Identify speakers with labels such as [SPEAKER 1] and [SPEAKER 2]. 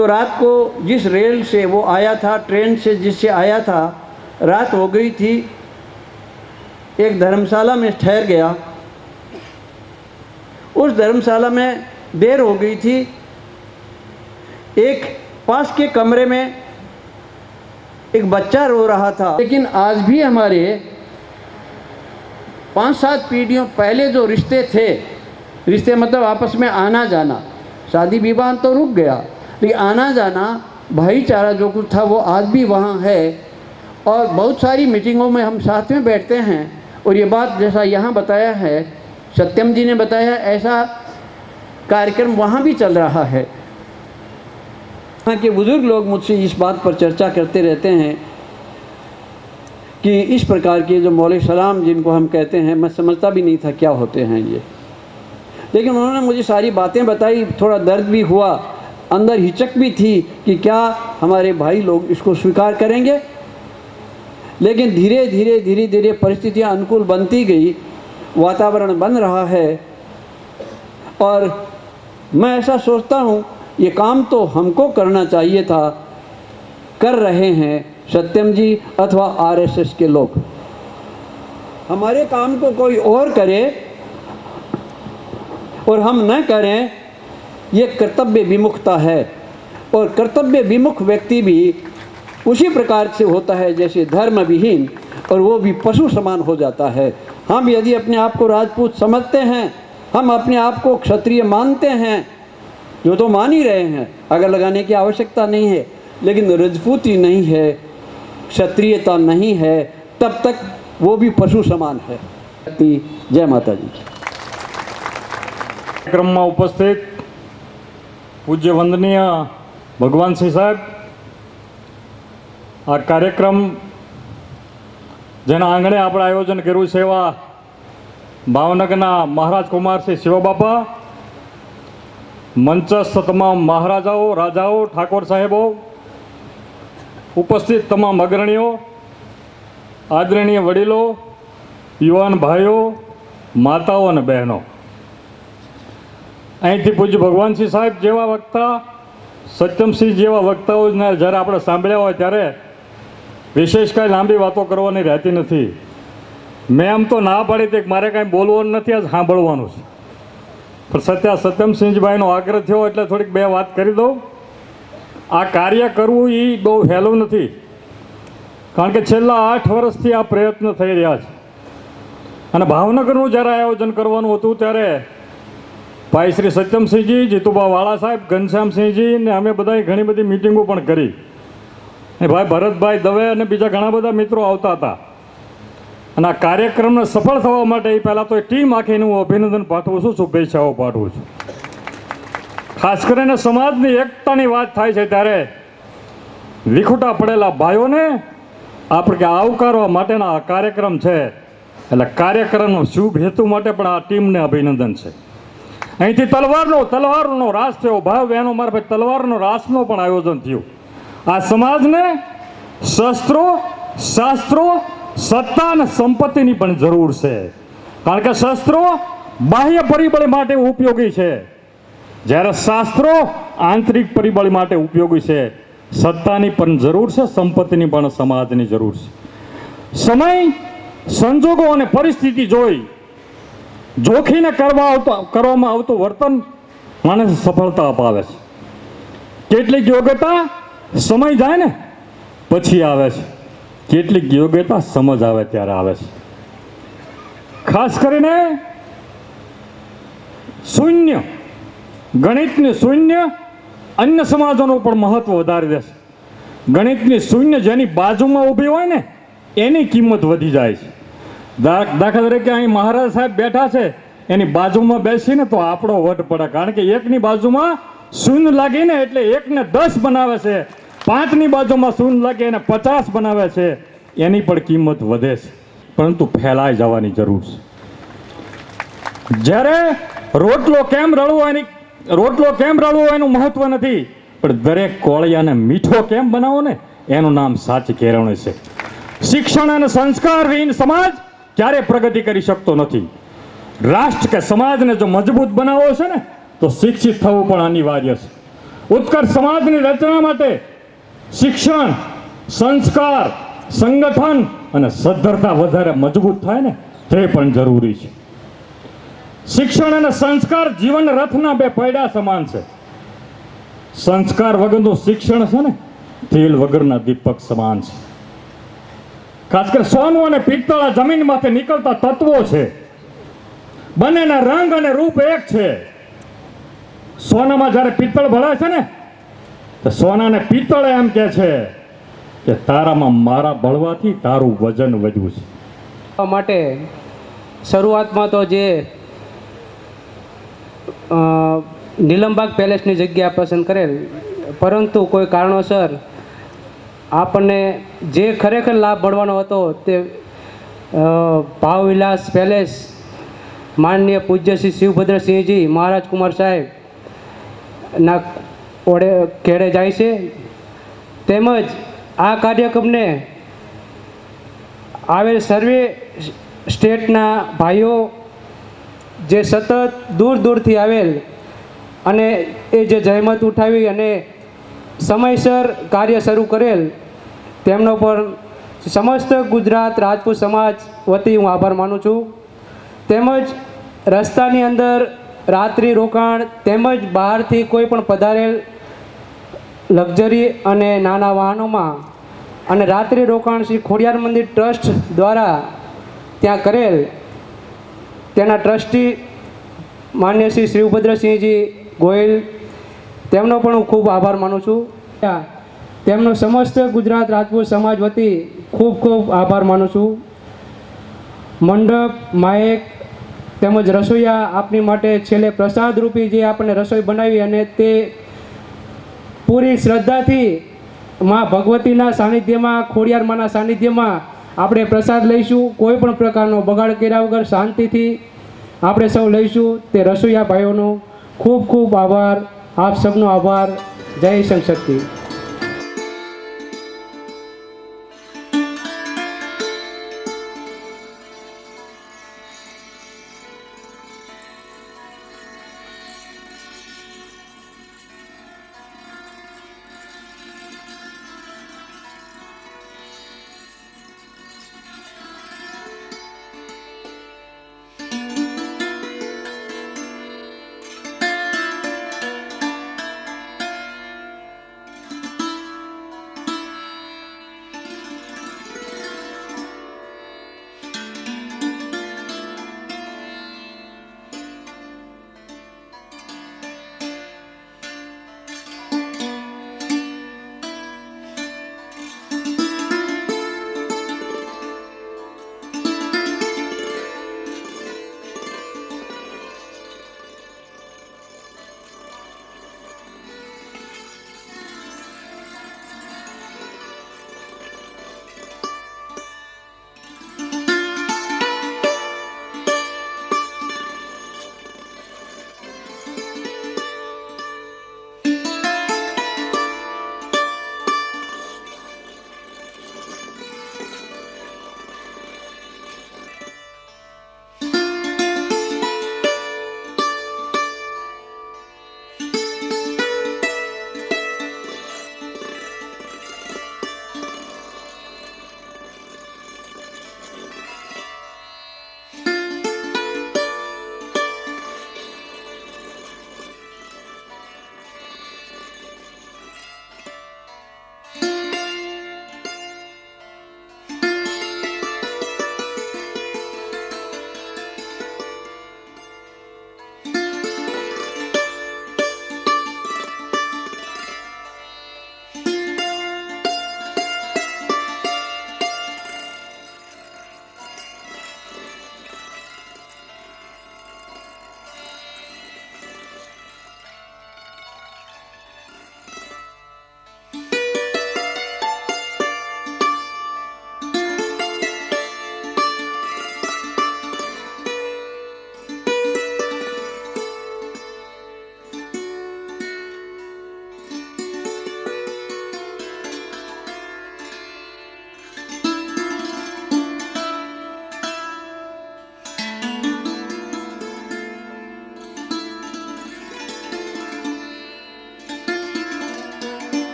[SPEAKER 1] तो रात को जिस रेल से वो आया था, ट्रेन से जिससे आया था, रात हो गई थी, एक धर्मशाला में ठहर गया। उस धर्मशाला में देर हो गई थी। एक पास के कमरे में एक बच्चा रो रहा था। लेकिन आज भी हमारे 5-7 पीढ़ियों पहले जो रिश्ते थे, रिश्ते मतलब आपस में आना जाना, शादी विवाह तो रुक गया, लेकिन आना जाना, भाईचारा जो कुछ था वो आज भी वहाँ है। और बहुत सारी मीटिंगों में हम साथ में बैठते हैं और ये बात जैसा यहाँ बताया है, सत्यम जी ने बताया, ऐसा कार्यक्रम वहाँ भी चल रहा है। यहाँ के बुज़ुर्ग लोग मुझसे इस बात पर चर्चा करते रहते हैं कि इस प्रकार के जो मौलवी सलाम जिनको हम कहते हैं, मैं समझता भी नहीं था क्या होते हैं ये, लेकिन उन्होंने मुझे सारी बातें बताई। थोड़ा दर्द भी हुआ, अंदर हिचक भी थी कि क्या हमारे भाई लोग इसको स्वीकार करेंगे। लेकिन धीरे धीरे परिस्थितियाँ अनुकूल बनती गई, वातावरण बन रहा है और मैं ऐसा सोचता हूँ ये काम तो हमको करना चाहिए था, कर रहे हैं सत्यम जी अथवा आरएसएस के लोग। हमारे काम को कोई और करे और हम न करें, ये कर्तव्य विमुखता है। और कर्तव्य विमुख व्यक्ति भी उसी प्रकार से होता है जैसे धर्म विहीन, और वो भी पशु समान हो जाता है। हम यदि अपने आप को राजपूत समझते हैं, हम अपने आप को क्षत्रिय मानते हैं, जो तो मान ही रहे हैं, अगर लगाने की आवश्यकता नहीं है, लेकिन राजपूती नहीं है, क्षत्रियता नहीं है, तब तक वो भी पशु समान है। जय माता जी।
[SPEAKER 2] कार्यक्रम में उपस्थित पूज्य वंदनीय भगवान सिंह साहब, आ कार्यक्रम जेना आंगणे આપણે આયોજન કર્યું છે એવા ભાવનગરના મહારાજ કુમાર શ્રી શિવબાપા, મંચસ્થ તમામ મહારાજાઓ, રાજાઓ, ઠાકોર સાહેબો, ઉપસ્થિત તમામ અગ્રણીઓ, આદરણીય વડીલો, યુવાન ભાઈઓ, માતાઓ અને બહેનો, અહીંથી પૂજ્ય ભગવાનસિંહ સાહેબ જેવા વક્તા, સત્યમસિંહ જેવા વક્તાઓને જ્યારે આપણે સાંભળ્યા હોય ત્યારે વિશેષ કાંઈ લાંબી વાતો કરવાની રહેતી નથી. મેં આમ તો ના પાડી હતી કે મારે કાંઈ બોલવાનું નથી, આજ સાંભળવાનું છે, પણ સત્યમસિંહભાઈનો આગ્રહ થયો એટલે થોડીક બે વાત કરી દઉં. આ કાર્ય કરવું એ બહુ સહેલું નથી, કારણ કે છેલ્લા 8 વર્ષથી આ પ્રયત્ન થઈ રહ્યા છે. અને ભાવનગરનું જ્યારે આયોજન કરવાનું હતું ત્યારે ભાઈ શ્રી સત્યમસિંહજી, જીતુભા વાળા સાહેબ, ઘનશ્યામસિંહજી ને અમે બધાએ ઘણી બધી મિટિંગો પણ કરી. અને ભાઈ ભરતભાઈ દવે અને બીજા ઘણા બધા મિત્રો આવતા હતા. અને આ કાર્યક્રમને સફળ થવા માટે પહેલાં તો ટીમ આખીને હું અભિનંદન પાઠવું છું, શુભેચ્છાઓ પાઠવું છું. ખાસ કરીને સમાજની એકતાની વાત થાય છે ત્યારે વિખૂટા પડેલા ભાઈઓને આપણે આવકારવા માટેના આ કાર્યક્રમ છે. એટલે કાર્યક્રમનો શુભ હેતુ માટે પણ આ ટીમને અભિનંદન છે. અહીંથી તલવારનો રાસ થયો, ભાઈ બહેનો મારફત તલવારનો રાસનો પણ આયોજન થયું. આ સમાજને શસ્ત્રો, શાસ્ત્રો, સત્તા અને સંપત્તિની પણ જરૂર છે, કારણ કે શસ્ત્રો બાહ્ય પરિબળ માટે ઉપયોગી છે, જ્યારે શાસ્ત્રો આંતરિક પરિબળ માટે ઉપયોગી છે. સત્તાની પણ જરૂર છે, સંપત્તિની પણ સમાજની જરૂર છે. સમય, સંજોગો અને પરિસ્થિતિ જોઈ જોખીને કરવામાં આવતું વર્તન માણસને સફળતા અપાવે છે. કેટલીક યોગ્યતા સમય જાય ને પછી આવે છે, કેટલીક યોગ્યતા સમજ આવે ત્યારે આવે છે. ખાસ કરીને શૂન્ય, ગણિતની શૂન્ય અન્ય સમાજોનું પણ મહત્વ વધારી દેશે. ગણિતની શૂન્ય જેની બાજુમાં ઊભી હોય ને એની કિંમત વધી જાય છે. દાખલા તરીકે અહીં મહારાજ સાહેબ બેઠા છે, એની બાજુમાં બેસીને તો આપણો વટ પડે, કારણ કે એકની બાજુમાં શૂન્ય લાગીને એટલે 1ને 10 બનાવે છે, 5ની બાજુમાં શૂન્ય લાગે એને 50 બનાવે છે, એની પણ કિંમત વધે છે. પરંતુ ફેલાઈ જવાની જરૂર છે. જ્યારે રોટલો કેમ રળવો એનું મહત્વ નથી, પણ દરેક કોળિયાને મીઠો કેમ બનાવો ને એનું નામ સાચી કેળવણી છે. શિક્ષણ અને સંસ્કાર વિહીન સમાજ ક્યારે પ્રગતિ કરી શકતો નથી. રાષ્ટ્ર કે સમાજને જો મજબૂત બનાવવો છે ને તો શિક્ષિત થવું પણ અનિવાર્ય છે. ઉત્કર્ષ સમાજની રચના માટે શિક્ષણ, સંસ્કાર, સંગઠન અને સદ્ધરતા વધારે મજબૂત થાય ને તે પણ જરૂરી છે. શિક્ષણ અને સંસ્કાર જીવન રથના બે પૈડા સમાન છે. સંસ્કાર વગરનું શિક્ષણ છે ને તેલ વગરના દીપક સમાન છે. ખાસ કરી સોનું અને પિત્તળ આ જમીનમાંથી નીકળતા તત્વો છે. બંનેના રંગ અને રૂપ એક છે. સોનામાં જ્યારે પિત્તળ ભળે છે ને તો સોનાને પિત્તળ એમ કહે છે કે તારામાં મારા ભળવાથી તારું વજન વધ્યું છે.
[SPEAKER 3] માટે શરૂઆતમાં તો જે નીલમબાગ પેલેસની જગ્યા પસંદ કરેલ, પરંતુ કોઈ કારણોસર આપણને જે ખરેખર લાભ મળવાનો હતો તે ભાવવિલાસ પેલેસ માનનીય પૂજ્ય શ્રી શિવભદ્રસિંહજી મહારાજ કુમાર સાહેબના ઓળે ઘેરે જાય છે. તેમજ આ કાર્યક્રમને આવેલ સર્વે સ્ટેટના ભાઈઓ જે સતત દૂર દૂરથી આવેલ અને એ જે જહેમત ઉઠાવી અને સમયસર કાર્ય શરૂ કરેલ તેમનો પણ સમસ્ત ગુજરાત રાજપૂત સમાજ વતી હું આભાર માનું છું. તેમજ રસ્તાની અંદર રાત્રિ રોકાણ તેમજ બહારથી કોઈ પણ પધારેલ લક્ઝરી અને નાના વાહનોમાં અને રાત્રિ રોકાણ શ્રી ખોડિયાર મંદિર ટ્રસ્ટ દ્વારા ત્યાં કરેલ તેના ટ્રસ્ટી માન્ય શ્રી શિવભદ્રસિંહજી ગોયલ તેમનો પણ હું ખૂબ આભાર માનું છું. તેમનો સમસ્ત ગુજરાત રાજપૂત સમાજ વતી ખૂબ ખૂબ આભાર માનું છું. મંડપ, માયક તેમજ રસોઈયા આપની માટે છેલ્લે પ્રસાદ રૂપી જે આપણને રસોઈ બનાવી અને તે પૂરી શ્રદ્ધાથી મા ભગવતીના સાનિધ્યમાં, ખોડિયાર માના સાનિધ્યમાં આપણે પ્રસાદ લઈશું. કોઈ પણ પ્રકારનો બગાડ કર્યા વગર શાંતિથી આપણે સૌ લઈશું. તે રસોઈયા ભાઈઓનો ખૂબ ખૂબ આભાર. આપ સૌનો આભાર. જય શંકર શક્તિ.